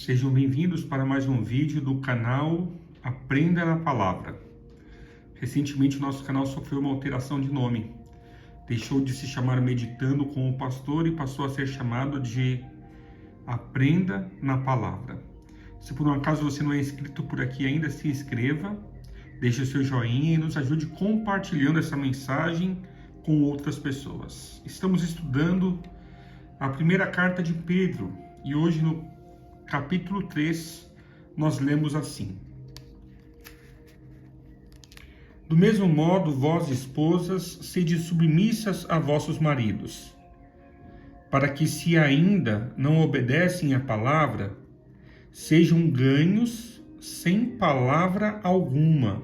Sejam bem-vindos para mais um vídeo do canal Aprenda na Palavra. Recentemente o nosso canal sofreu uma alteração de nome. Deixou de se chamar Meditando com o Pastor e passou a ser chamado de Aprenda na Palavra. Se por um acaso você não é inscrito por aqui ainda, se inscreva, deixe o seu joinha e nos ajude compartilhando essa mensagem com outras pessoas. Estamos estudando a primeira carta de Pedro e hoje no capítulo 3 nós lemos assim: Do mesmo modo, vós, esposas, sede submissas a vossos maridos, para que, se ainda não obedecem à palavra, sejam ganhos sem palavra alguma,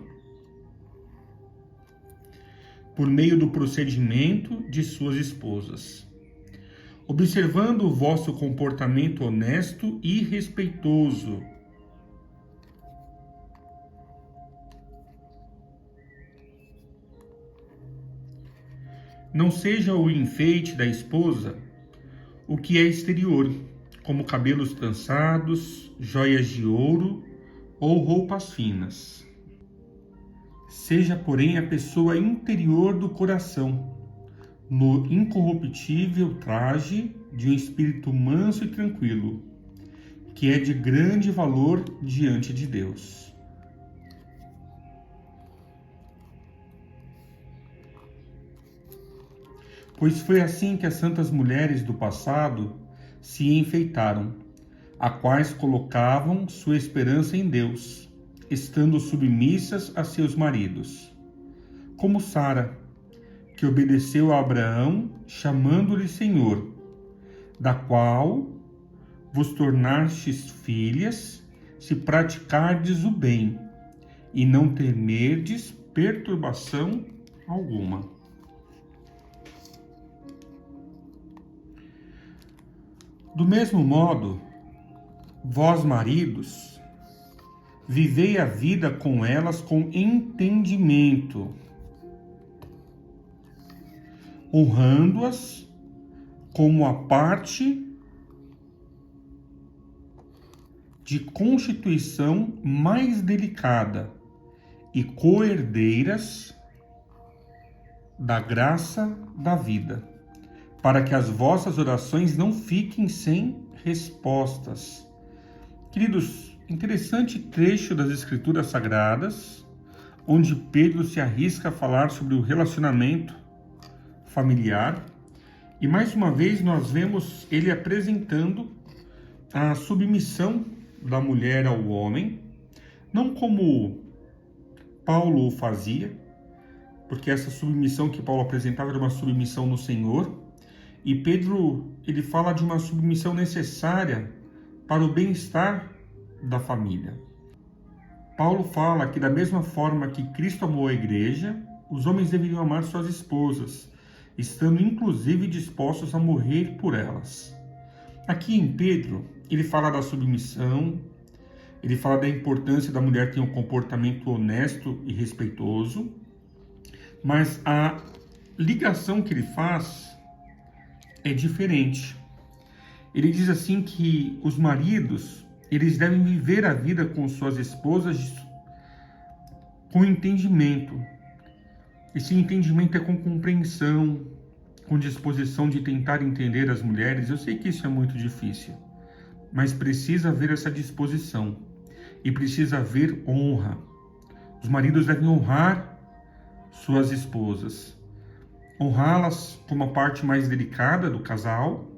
por meio do procedimento de suas esposas, observando o vosso comportamento honesto e respeitoso. Não seja o enfeite da esposa o que é exterior, como cabelos trançados, joias de ouro ou roupas finas. Seja, porém, a pessoa interior do coração, no incorruptível traje de um espírito manso e tranquilo, que é de grande valor diante de Deus. Pois foi assim que as santas mulheres do passado se enfeitaram, a quais colocavam sua esperança em Deus, estando submissas a seus maridos, como Sara, que obedeceu a Abraão, chamando-lhe Senhor, da qual vos tornastes filhas, se praticardes o bem, e não temerdes perturbação alguma. Do mesmo modo, vós, maridos, vivei a vida com elas com entendimento, honrando-as como a parte de constituição mais delicada e co-herdeiras da graça da vida, para que as vossas orações não fiquem sem respostas. Queridos, interessante trecho das Escrituras Sagradas, onde Pedro se arrisca a falar sobre o relacionamento familiar, e mais uma vez nós vemos ele apresentando a submissão da mulher ao homem, não como Paulo o fazia, porque essa submissão que Paulo apresentava era uma submissão no Senhor, e Pedro ele fala de uma submissão necessária para o bem-estar da família. Paulo fala que da mesma forma que Cristo amou a igreja, os homens deveriam amar suas esposas, estando inclusive dispostos a morrer por elas. Aqui em Pedro, ele fala da submissão, ele fala da importância da mulher ter um comportamento honesto e respeitoso, mas a ligação que ele faz é diferente. Ele diz assim que os maridos, eles devem viver a vida com suas esposas com entendimento. Esse entendimento é com compreensão, com disposição de tentar entender as mulheres. Eu sei que isso é muito difícil, mas precisa haver essa disposição e precisa haver honra. Os maridos devem honrar suas esposas, honrá-las como a parte mais delicada do casal,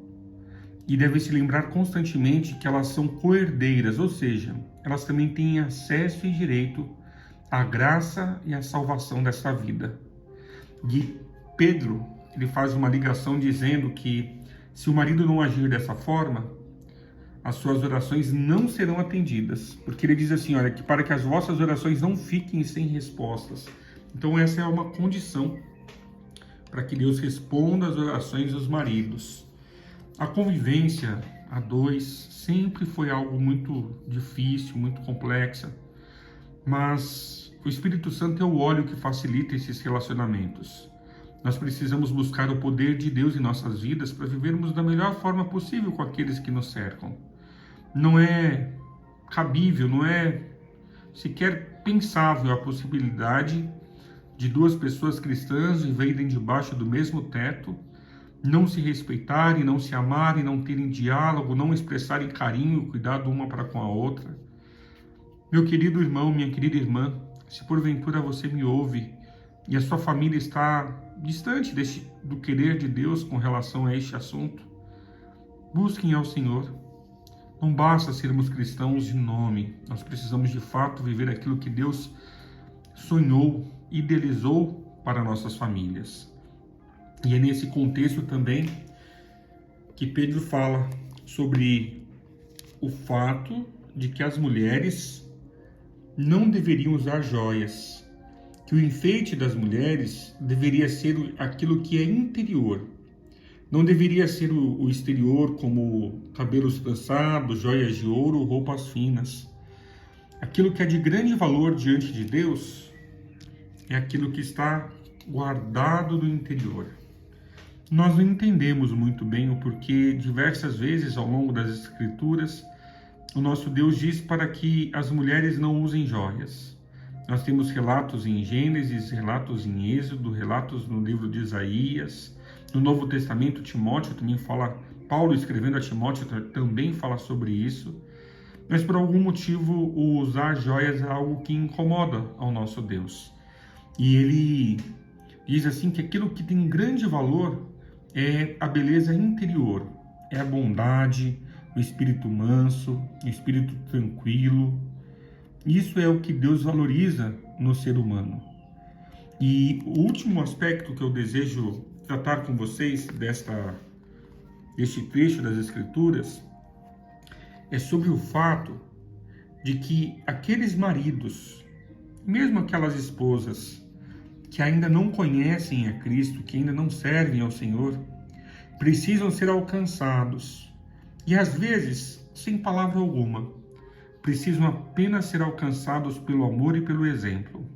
e devem se lembrar constantemente que elas são co-herdeiras, ou seja, elas também têm acesso e direito à graça e à salvação desta vida. E Pedro, ele faz uma ligação dizendo que se o marido não agir dessa forma, as suas orações não serão atendidas, porque ele diz assim, olha, que para que as vossas orações não fiquem sem respostas. Então essa é uma condição para que Deus responda às orações dos maridos. A convivência a dois sempre foi algo muito difícil, muito complexa, mas o Espírito Santo é o óleo que facilita esses relacionamentos. Nós precisamos buscar o poder de Deus em nossas vidas para vivermos da melhor forma possível com aqueles que nos cercam. não é cabível, não é sequer pensável a possibilidade de duas pessoas cristãs viverem debaixo do mesmo teto, não se respeitarem, não se amarem, não terem diálogo, não expressarem carinho, cuidado uma para com a outra. Meu querido irmão, minha querida irmã, se porventura você me ouve e a sua família está distante do querer de Deus com relação a este assunto, busquem ao Senhor. Não basta sermos cristãos de nome, nós precisamos de fato viver aquilo que Deus sonhou, idealizou para nossas famílias. E é nesse contexto também que Pedro fala sobre o fato de que as mulheres não deveriam usar joias, que o enfeite das mulheres deveria ser aquilo que é interior. Não deveria ser o exterior, como cabelos trançados, joias de ouro, roupas finas. Aquilo que é de grande valor diante de Deus é aquilo que está guardado no interior. Nós não entendemos muito bem o porquê, diversas vezes ao longo das Escrituras, o nosso Deus diz para que as mulheres não usem joias. Nós temos relatos em Gênesis, relatos em Êxodo, relatos no livro de Isaías. No Novo Testamento, Timóteo também fala, Paulo escrevendo a Timóteo também fala sobre isso. Mas por algum motivo o usar joias é algo que incomoda ao nosso Deus. E ele diz assim que aquilo que tem grande valor é a beleza interior, é a bondade, o espírito manso, o espírito tranquilo. Isso é o que Deus valoriza no ser humano. E o último aspecto que eu desejo tratar com vocês deste trecho das Escrituras é sobre o fato de que aqueles maridos, mesmo aquelas esposas que ainda não conhecem a Cristo, que ainda não servem ao Senhor, precisam ser alcançados. E às vezes, sem palavra alguma, precisam apenas ser alcançados pelo amor e pelo exemplo.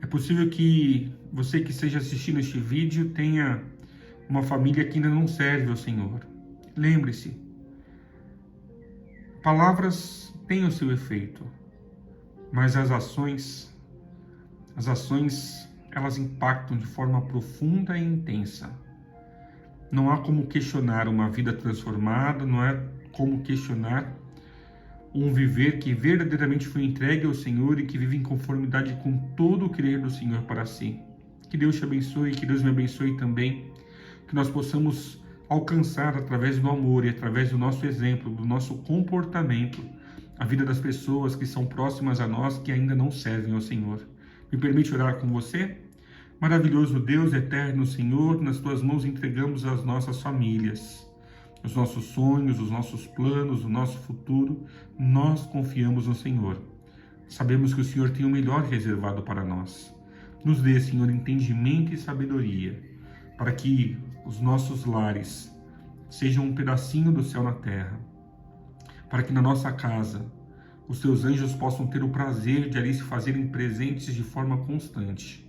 É possível que você que esteja assistindo este vídeo tenha uma família que ainda não serve ao Senhor. Lembre-se, palavras têm o seu efeito, mas as ações, elas impactam de forma profunda e intensa. Não há como questionar uma vida transformada, não há como questionar um viver que verdadeiramente foi entregue ao Senhor e que vive em conformidade com todo o querer do Senhor para si. Que Deus te abençoe, que Deus me abençoe também, que nós possamos alcançar através do amor e através do nosso exemplo, do nosso comportamento, a vida das pessoas que são próximas a nós, que ainda não servem ao Senhor. Me permite orar com você? Maravilhoso Deus, eterno Senhor, nas tuas mãos entregamos as nossas famílias, os nossos sonhos, os nossos planos, o nosso futuro. Nós confiamos no Senhor. Sabemos que o Senhor tem o melhor reservado para nós. Nos dê, Senhor, entendimento e sabedoria, para que os nossos lares sejam um pedacinho do céu na terra, para que na nossa casa os teus anjos possam ter o prazer de ali se fazerem presentes de forma constante.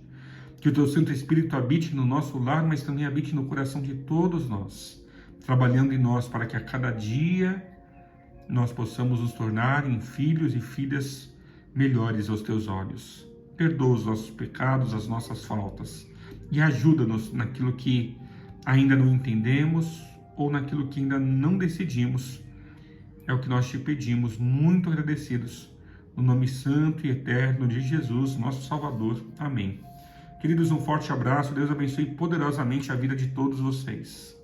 Que o teu Santo Espírito habite no nosso lar, mas também habite no coração de todos nós, trabalhando em nós para que a cada dia nós possamos nos tornar em filhos e filhas melhores aos teus olhos. Perdoa os nossos pecados, as nossas faltas e ajuda-nos naquilo que ainda não entendemos ou naquilo que ainda não decidimos. É o que nós te pedimos, muito agradecidos, no nome santo e eterno de Jesus, nosso Salvador. Amém. Queridos, um forte abraço, Deus abençoe poderosamente a vida de todos vocês.